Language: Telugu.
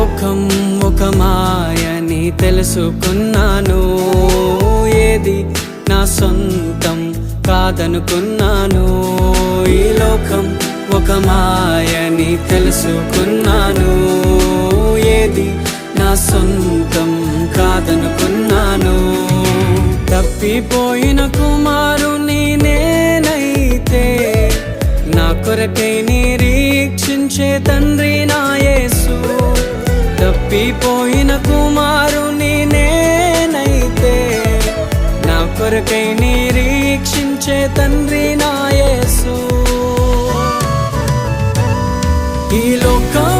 లోకం ఒక మాయని తెలుసుకున్నాను, ఏది నా సొంతం కాదనుకున్నాను. ఈ లోకం ఒక మాయని తెలుసుకున్నాను, ఏది నా సొంతం కాదనుకున్నాను. తప్పిపోయిన కుమారుని నేనైతే, నా కొరకై నిరీక్షించే తండ్రి నా యేసు. తప్పిపోయిన కుమారుని నేనైతే, నా కొరకై నిరీక్షించే తండ్రి నా యేసు. ఈ లోకం